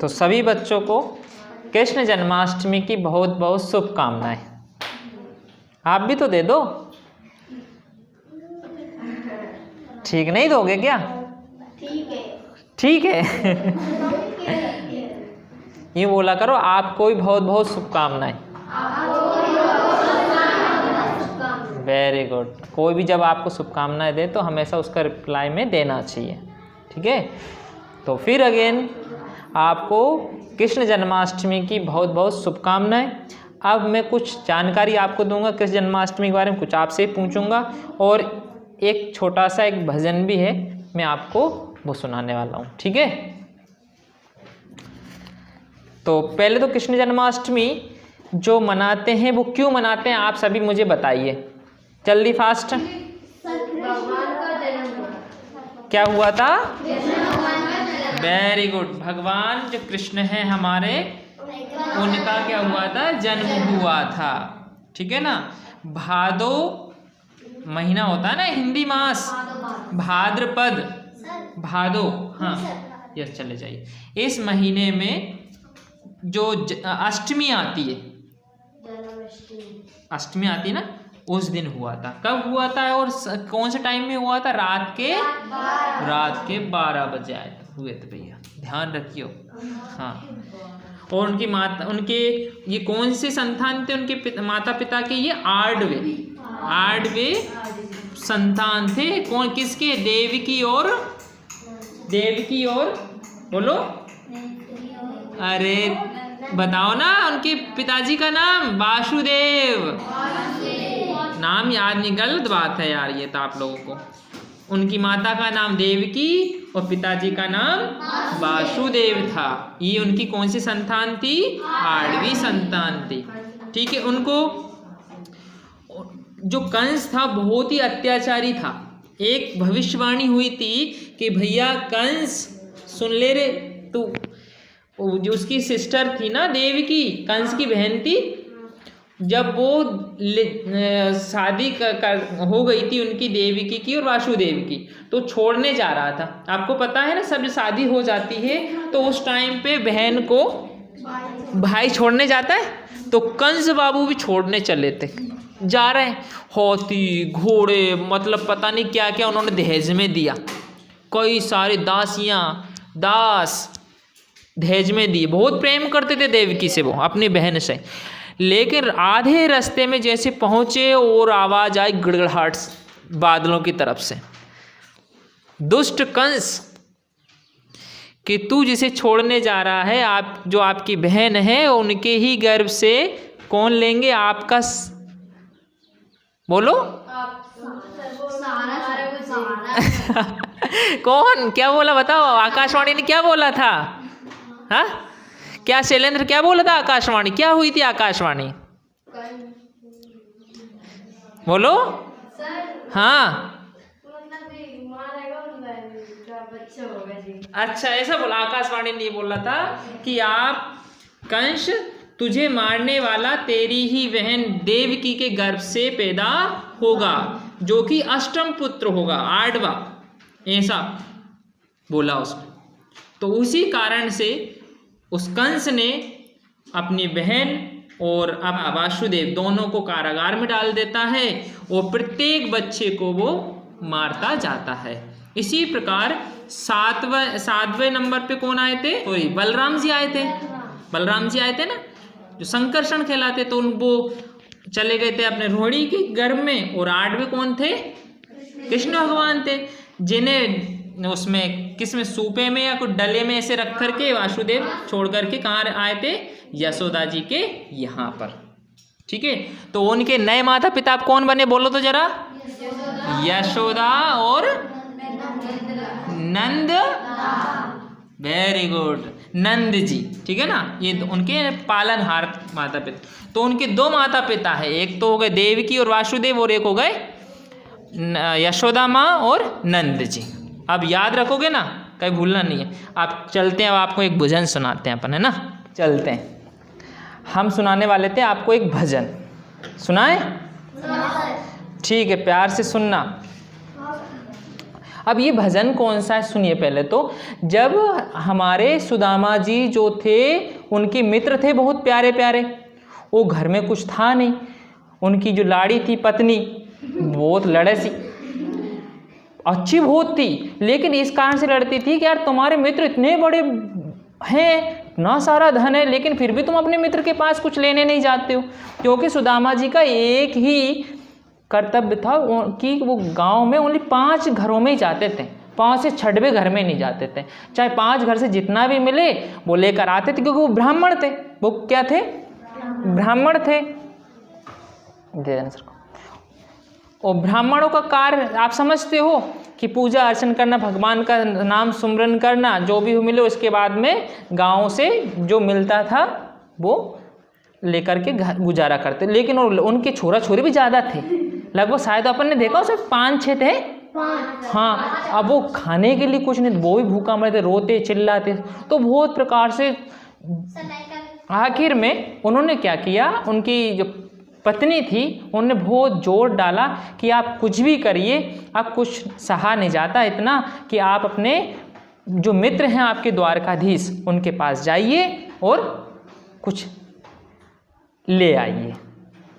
तो सभी बच्चों को कृष्ण जन्माष्टमी की बहुत बहुत शुभकामनाएं। आप भी तो दे दो। ठीक नहीं दोगे क्या? ठीक है। ये बोला करो, आपको भी बहुत बहुत शुभकामनाएं। Very good. कोई भी जब आपको शुभकामनाएं दे तो हमेशा उसका रिप्लाई में देना चाहिए। ठीक है, तो फिर अगेन आपको कृष्ण जन्माष्टमी की बहुत बहुत शुभकामनाएं। अब मैं कुछ जानकारी आपको दूंगा कृष्ण जन्माष्टमी के बारे में, कुछ आपसे पूछूंगा और एक छोटा सा एक भजन भी है, मैं आपको वो सुनाने वाला हूँ। ठीक है, तो पहले तो कृष्ण जन्माष्टमी जो मनाते हैं वो क्यों मनाते हैं आप सभी मुझे बताइए जल्दी फास्ट। क्या हुआ था? Very good. भगवान जो कृष्ण हैं हमारे, उनका क्या हुआ था? जन्म हुआ था। ठीक है ना। भादो महीना होता है ना, हिंदी मास, भाद्रपद, भादो, हाँ यस चले जाइए। इस महीने में जो अष्टमी आती है, अष्टमी आती है ना, उस दिन हुआ था। कब हुआ था और कौन से टाइम में हुआ था? रात के 12 बजे आए हुए थे भैया, ध्यान रखियो। हाँ, और उनकी माता, उनके ये कौन से संतान थे उनके माता पिता के? ये आठवें संतान थे। कौन किसके? देवकी और बोलो, अरे बताओ ना, उनके पिताजी का नाम? वासुदेव। नाम याद नहीं, गलत बात है यार ये तो आप लोगों को। उनकी माता का नाम देवकी और पिताजी का नाम वासुदेव था। ये उनकी कौन सी संतान थी? 8वीं संतान थी। ठीक है। उनको जो कंस था बहुत ही अत्याचारी था। एक भविष्यवाणी हुई थी कि भैया कंस सुन ले रे तू, जो उसकी सिस्टर थी ना देवकी, कंस की बहन थी, जब वो शादी हो गई थी उनकी देवकी की और वासुदेव की, तो छोड़ने जा रहा था। आपको पता है ना, सब शादी हो जाती है तो उस टाइम पे बहन को भाई छोड़ने जाता है, तो कंस बाबू भी छोड़ने चले थे। जा रहे हैं, हाथी घोड़े मतलब पता नहीं क्या क्या उन्होंने दहेज में दिया। कई सारे दास दहेज में दिए। बहुत प्रेम करते थे देवकी से वो, अपनी बहन से। लेकिन आधे रास्ते में जैसे पहुंचे और आवाज आई गड़गड़ाहट बादलों की तरफ से, दुष्ट कंस कि तू जिसे छोड़ने जा रहा है, आप जो आपकी बहन है, उनके ही गर्भ से कौन लेंगे? आपका बोलो कौन? क्या बोला बताओ? आकाशवाणी ने क्या बोला था? हाँ, क्या शैलेंद्र क्या बोला था? आकाशवाणी क्या हुई थी? आकाशवाणी बोलो। हाँ, अच्छा ऐसा बोला। आकाशवाणी ने बोला था कि आप कंस, तुझे मारने वाला तेरी ही बहन देवकी के गर्भ से पैदा होगा, जो कि अष्टम पुत्र होगा, 8वां, ऐसा बोला उसने। तो उसी कारण से उस कंस ने अपनी बहन और अब वासुदेव दोनों को कारागार में डाल देता है और प्रत्येक बच्चे को वो मारता जाता है। इसी प्रकार 7वें नंबर पे कौन आए थे? सॉरी, बलराम जी आए थे। बलराम जी आए थे ना, जो संकर्षण कहलाते। तो वो चले गए थे अपने रोहिणी के गर्भ में। और 8वें कौन थे? कृष्ण भगवान थे, जिन्हें उसमें किसमें, सूपे में या कुछ डले में ऐसे रख करके वासुदेव छोड़ करके कहाँ आए थे? यशोदा जी के यहाँ पर। ठीक है। तो उनके नए माता पिता आप कौन बने? बोलो तो जरा। यशोदा और नंद। Very good, Nand ji. ठीक है ना, ये उनके पालनहार माता पिता। तो उनके 2 माता पिता है, एक तो हो गए देवकी और वासुदेव, और एक हो गए यशोदा माँ और नंद जी। अब याद रखोगे ना, कहीं भूलना नहीं है। आप चलते हैं, अब आपको एक भजन सुनाते हैं अपन, है ना। चलते हैं, हम सुनाने वाले थे आपको एक भजन। सुनाए? ठीक है, प्यार से सुनना। अब ये भजन कौन सा है सुनिए पहले तो। जब हमारे सुदामा जी जो थे उनके मित्र थे बहुत प्यारे प्यारे, वो घर में कुछ था नहीं, उनकी जो लाड़ी थी पत्नी बहुत लड़सी, अच्छी बहुत थी, लेकिन इस कारण से लड़ती थी कि यार तुम्हारे मित्र इतने बड़े हैं, ना सारा धन है, लेकिन फिर भी तुम अपने मित्र के पास कुछ लेने नहीं जाते हो। क्योंकि सुदामा जी का एक ही कर्तव्य था कि वो गांव में ओनली 5 घरों में ही जाते थे, 5 से 6वें घर में नहीं जाते थे। चाहे 5 घर से जितना भी मिले वो लेकर आते थे, क्योंकि वो ब्राह्मण थे। वो क्या थे? ब्राह्मण थे। दे देना सर को। और ब्राह्मणों का कार्य आप समझते हो कि पूजा अर्चन करना, भगवान का नाम सुमरन करना, जो भी मिले उसके बाद में गाँव से जो मिलता था वो लेकर के गुजारा करते। लेकिन उनके छोरा छोरी भी ज़्यादा थे, लगभग शायद अपन ने देखा सिर्फ 5-6 थे। हाँ, अब वो खाने के लिए कुछ नहीं, वो भी भूखा मरे थे, रोते चिल्लाते। तो बहुत प्रकार से आखिर में उन्होंने क्या किया, उनकी जो पत्नी थी उन्होंने बहुत जोर डाला कि आप कुछ भी करिए, अब कुछ सहा नहीं जाता इतना कि आप अपने जो मित्र हैं आपके द्वारकाधीश उनके पास जाइए और कुछ ले आइए।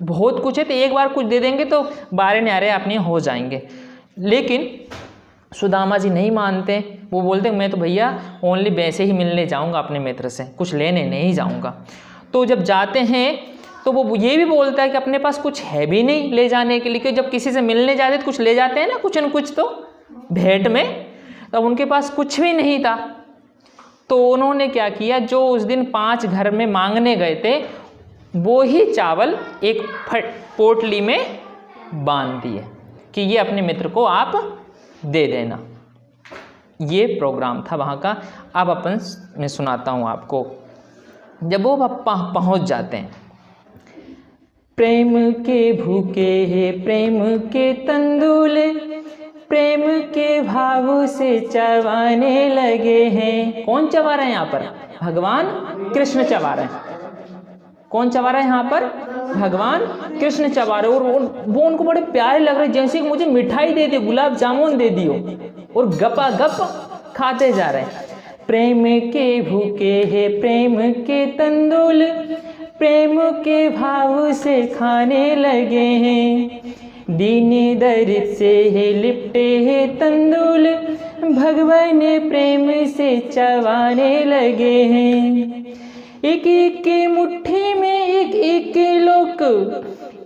बहुत कुछ है तो एक बार कुछ दे देंगे तो बारे न्यारे अपने हो जाएंगे। लेकिन सुदामा जी नहीं मानते, वो बोलते मैं तो भैया ओनली वैसे ही मिलने जाऊंगा अपने मित्र से, कुछ लेने नहीं जाऊंगा। तो जब जाते हैं तो वो ये भी बोलता है कि अपने पास कुछ है भी नहीं ले जाने के लिए, क्योंकि जब किसी से मिलने जाते तो कुछ ले जाते हैं ना, कुछ न कुछ तो भेंट में, तब उनके पास कुछ भी नहीं था। तो उन्होंने क्या किया, जो उस दिन 5 घर में मांगने गए थे वो ही चावल एक पोटली में बांध दिए कि ये अपने मित्र को आप दे देना। ये प्रोग्राम था वहाँ का। अब अपन मैं सुनाता हूँ आपको। जब वो पहुँच जाते हैं, प्रेम के भूखे हैं प्रेम के तंदुल, प्रेम के भाव से चबाने लगे हैं। कौन चबा रहे हैं यहाँ पर? भगवान कृष्ण चबा रहे हैं। कौन चबा रहा है यहाँ पर? भगवान कृष्ण चबा रहे। और वो उनको बड़े प्यारे लग रहे, जैसे कि मुझे मिठाई दे दे, गुलाब जामुन दे दियो, और गपा गप खाते जा रहे हैं। प्रेम के भूखे हैं प्रेम के तंदुल, प्रेम के भाव से खाने लगे हैं। दीन दरिद्र से है लिपटे है तंदुल, भगवान प्रेम से चबाने लगे हैं। एक एक मुट्ठी में एक एक लोक,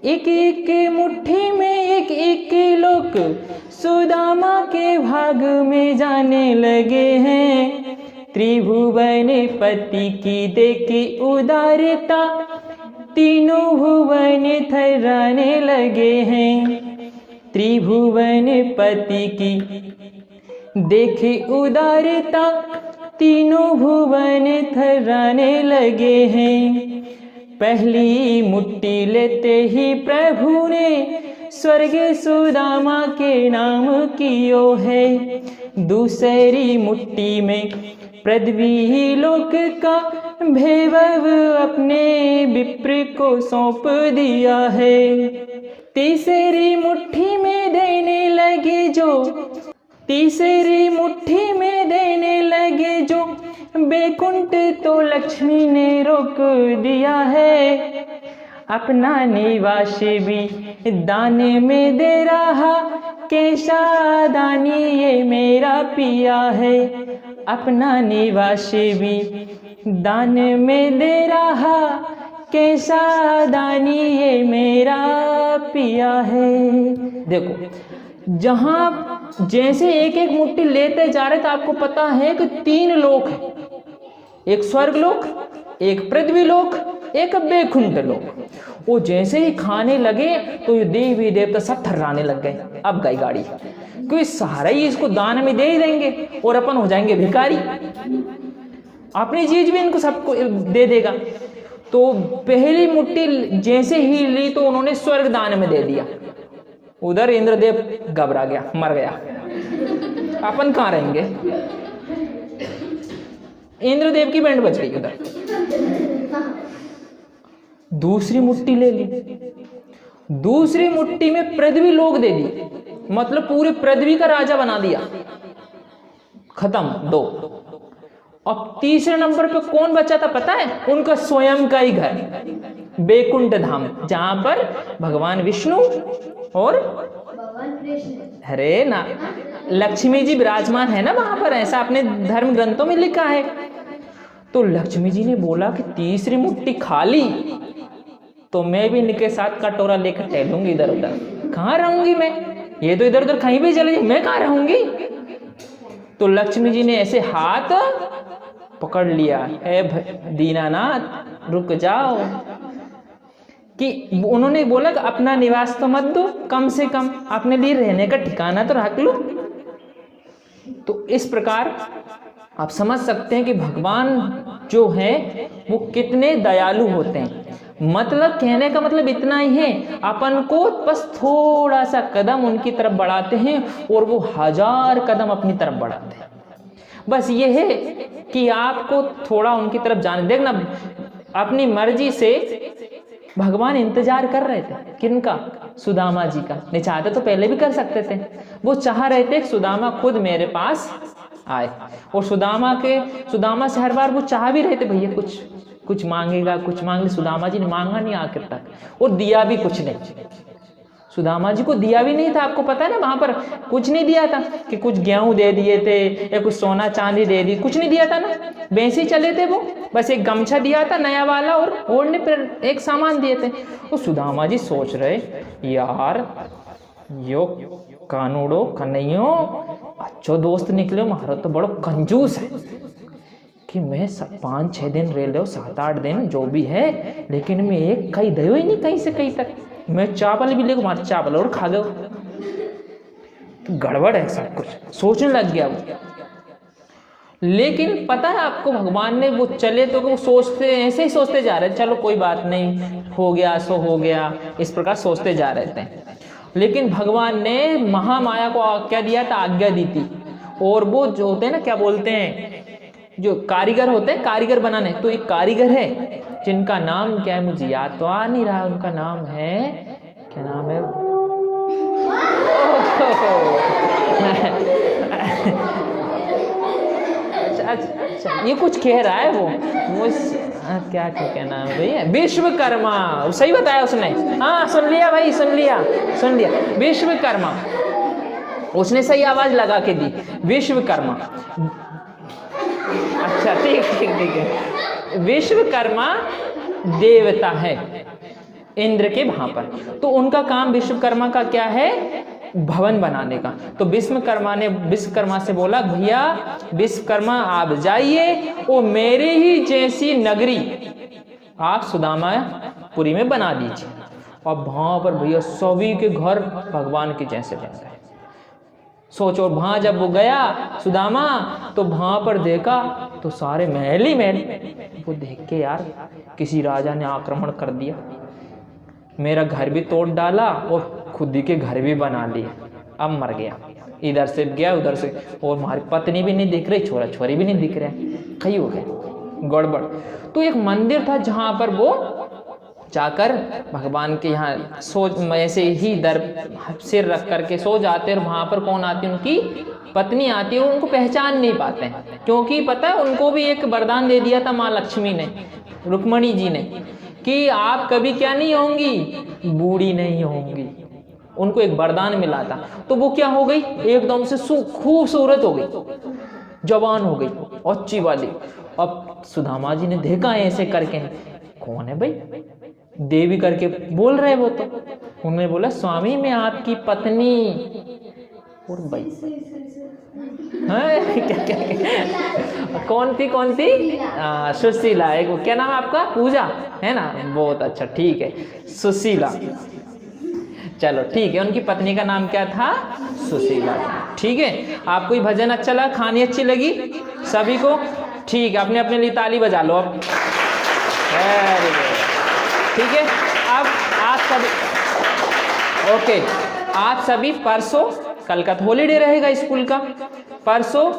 एक एक मुट्ठी में एक एक लोक, सुदामा के भाग में जाने लगे हैं। त्रिभुवन पति की देखी उदारता, तीनों भुवन थर्राने लगे हैं। त्रिभुवन पति की देखी उदारता, तीनों भुवन थर्राने लगे हैं। पहली मुट्ठी लेते ही प्रभु ने स्वर्ग सुदामा के नाम कियो है। दूसरी मुट्ठी में पृथ्वी लोक का वैभव अपने विप्र को सौंप दिया है। तीसरी मुट्ठी में देने लगे जो, तीसरी मुट्ठी में देने लगे जो, बैकुंठ तो लक्ष्मी ने रोक दिया है। अपना निवास भी दान में दे रहा, कैसा दानी ये मेरा पिया है। अपना निवास भी दान में दे रहा, कैसा दानी ये मेरा पिया है। देखो, जहां जैसे एक एक मुट्ठी लेते जा रहे थे, आपको पता है कि 3 लोक है, एक स्वर्ग लोक, एक पृथ्वी लोक, एक बैकुंठ लोक। वो जैसे ही खाने लगे तो ये देवी देवता सब थर्राने लग गए। अब गई गाड़ी, कोई सहारा ही इसको दान में दे ही देंगे और अपन हो जाएंगे भिखारी, अपनी चीज भी इनको सबको दे देगा। तो पहली मुट्ठी जैसे ही ली तो उन्होंने स्वर्ग दान में दे दिया। उधर इंद्रदेव घबरा गया, मर गया, अपन कहाँ रहेंगे। इंद्रदेव की बैंड बज गई उधर। दूसरी मुट्ठी ले ली, दूसरी मुट्ठी में पृथ्वी लोक दे दी, मतलब पूरे पृथ्वी का राजा बना दिया। खत्म 2। अब तीसरे नंबर पे कौन बचा था पता है? उनका स्वयं का ही घर बैकुंठ धाम, जहां पर भगवान विष्णु और अरे ना लक्ष्मी जी विराजमान है ना वहां पर, ऐसा अपने धर्म ग्रंथों में लिखा है। तो लक्ष्मी जी ने बोला कि तीसरी मुट्ठी खाली तो मैं भी इनके साथ कटोरा लेकर टहलूंगी इधर उधर। कहाँ रहूंगी मैं, ये तो इधर उधर कहीं भी चले जाए, मैं कहाँ रहूंगी। तो लक्ष्मी जी ने ऐसे हाथ पकड़ लिया, है दीनानाथ रुक जाओ, कि उन्होंने बोला कि अपना निवास तो मत दो, कम से कम अपने लिए रहने का ठिकाना तो रख लो। तो इस प्रकार आप समझ सकते हैं कि भगवान जो है वो कितने दयालु होते हैं। मतलब कहने का मतलब इतना ही है, अपन को बस थोड़ा सा कदम उनकी तरफ बढ़ाते हैं और वो 1000 कदम अपनी तरफ बढ़ाते हैं। बस ये है कि आपको थोड़ा उनकी तरफ जाने देखना। अपनी मर्जी से भगवान इंतजार कर रहे थे किनका? सुदामा जी का। नहीं चाहते तो पहले भी कर सकते थे, वो चाह रहे थे सुदामा खुद मेरे पास आए। और सुदामा से हर बार वो चाह भी रहे थे भैया कुछ मांगेगा, कुछ मांग ले। सुदामा जी ने मांगा नहीं आखिर तक, और दिया भी कुछ नहीं। सुदामा जी को दिया भी नहीं था, आपको पता है ना, वहां पर कुछ नहीं दिया था कि कुछ गेहूं दे दिए थे या कुछ सोना चांदी दे दी, कुछ नहीं दिया था ना, वैसे ही चले थे वो। बस एक गमछा दिया था नया वाला और ओढ़ने पर एक सामान दिए थे। और सुदामा जी सोच रहे यार यो कानूड़ो कन्हैयो अच्छो दोस्त निकले, महाराज तो बड़ो कंजूस है कि मैं 5-6 दिन रह लो, 7-8 दिन जो भी है, लेकिन मैं एक कहीं दयो ही नहीं कहीं से कहीं तक। मैं चावल भी ले मार चावल और खा गए, गड़बड़ है सब कुछ, सोचने लग गया वो। लेकिन पता है आपको, भगवान ने वो चले तो वो सोचते ऐसे ही सोचते जा रहे थे, चलो कोई बात नहीं, हो गया सो हो गया, इस प्रकार सोचते जा रहे थे। लेकिन भगवान ने महामाया को क्या दिया था? आज्ञा दी थी। और वो जो होते हैं ना, क्या बोलते हैं, जो कारीगर होते हैं, कारीगर बनाने, तो एक कारीगर है जिनका नाम क्या है मुझे याद तो आ नहीं रहा, उनका नाम है, क्या नाम है अच्छा, ये कुछ कह रहा है वो क्या कहना है भैया, विश्वकर्मा, सही बताया उसने। हाँ सुन लिया भाई, सुन लिया विश्वकर्मा, उसने सही आवाज लगा के दी, विश्वकर्मा। अच्छा ठीक है, विश्वकर्मा देवता है इंद्र के वहां पर। तो उनका काम विश्वकर्मा का क्या है? भवन बनाने का। तो विश्वकर्मा से बोला भैया विश्वकर्मा आप जाइए और मेरे ही जैसी नगरी आप सुदामापुरी में बना दीजिए। अब वहां पर भैया सभी के घर भगवान के जैसे बन गए। सोचो, वहां जब वो गया सुदामा तो वहां पर देखा तो सारे महल ही महल। वो देख के यार किसी राजा ने आक्रमण कर दिया, मेरा घर भी तोड़ डाला और खुद ही के घर भी बना लिए, अब मर गया। इधर से गया उधर से, और हमारी पत्नी भी नहीं दिख रही, छोरा छोरी भी नहीं दिख रहे, कहीं हो गए गड़बड़। तो एक मंदिर था जहां पर वो जाकर भगवान के यहाँ ऐसे ही सिर रख करके सो जाते, और वहां पर कौन आती? उनकी पत्नी आती है, और उनको पहचान नहीं पाते हैं, क्योंकि पता है उनको भी एक वरदान दे दिया था माँ लक्ष्मी ने, रुक्मणी जी ने, कि आप कभी क्या नहीं होंगी, बूढ़ी नहीं होंगी। उनको एक वरदान मिला था। तो वो क्या हो गई, एकदम से खूबसूरत हो गई, जवान हो गई, अच्छी वाली। अब सुदामा जी ने देखा ऐसे करके, कौन है भाई, देवी करके बोल रहे वो। तो उन्होंने बोला स्वामी मैं आपकी पत्नी। और भाई कौन थी? सुशीला। एक क्या नाम है आपका? पूजा है ना, बहुत अच्छा, ठीक है, सुशीला। चलो ठीक है, उनकी पत्नी का नाम क्या था? सुशीला। ठीक है, आपको ये भजन अच्छा लगा, कहानी अच्छी लगी सभी को? ठीक है, अपने अपने लिए ताली बजा लो अब। ठीक है, अब आप सभी ओके, आप सभी परसों, कल का हॉलीडे रहेगा स्कूल का, परसों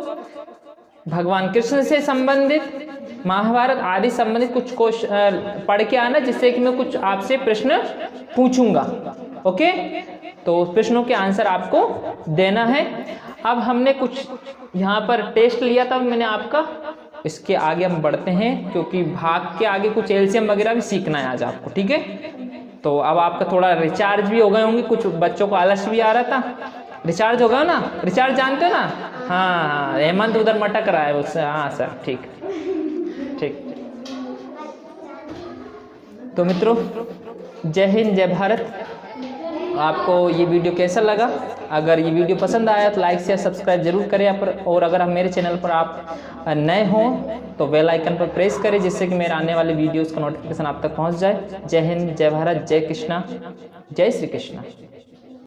भगवान कृष्ण से संबंधित, महाभारत आदि संबंधित कुछ क्वेश्चन पढ़ के आना, जिससे कि मैं कुछ आपसे प्रश्न पूछूंगा। ओके, तो प्रश्नों के आंसर आपको देना है। अब हमने कुछ यहाँ पर टेस्ट लिया था मैंने आपका, इसके आगे हम बढ़ते हैं क्योंकि भाग के आगे कुछ एलसीएम वगैरह भी सीखना है आज आपको, ठीक है। तो अब आपका थोड़ा रिचार्ज भी हो गए होंगे, कुछ बच्चों को आलस भी आ रहा था। रिचार्ज होगा ना, रिचार्ज जानते हो ना? हाँ हाँ, हेमंत उधर मटक रहा है उससे, हाँ सर ठीक ठीक। तो मित्रों, जय हिंद जय भारत। आपको ये वीडियो कैसा लगा? अगर ये वीडियो पसंद आया तो लाइक शेयर सब्सक्राइब जरूर करें यहाँ पर, और अगर हम मेरे चैनल पर आप नए हों तो बेल आइकन पर प्रेस करें जिससे कि मेरे आने वाले वीडियोस का नोटिफिकेशन आप तक पहुँच जाए। जय हिंद जय भारत, जय कृष्णा, जय श्री कृष्णा।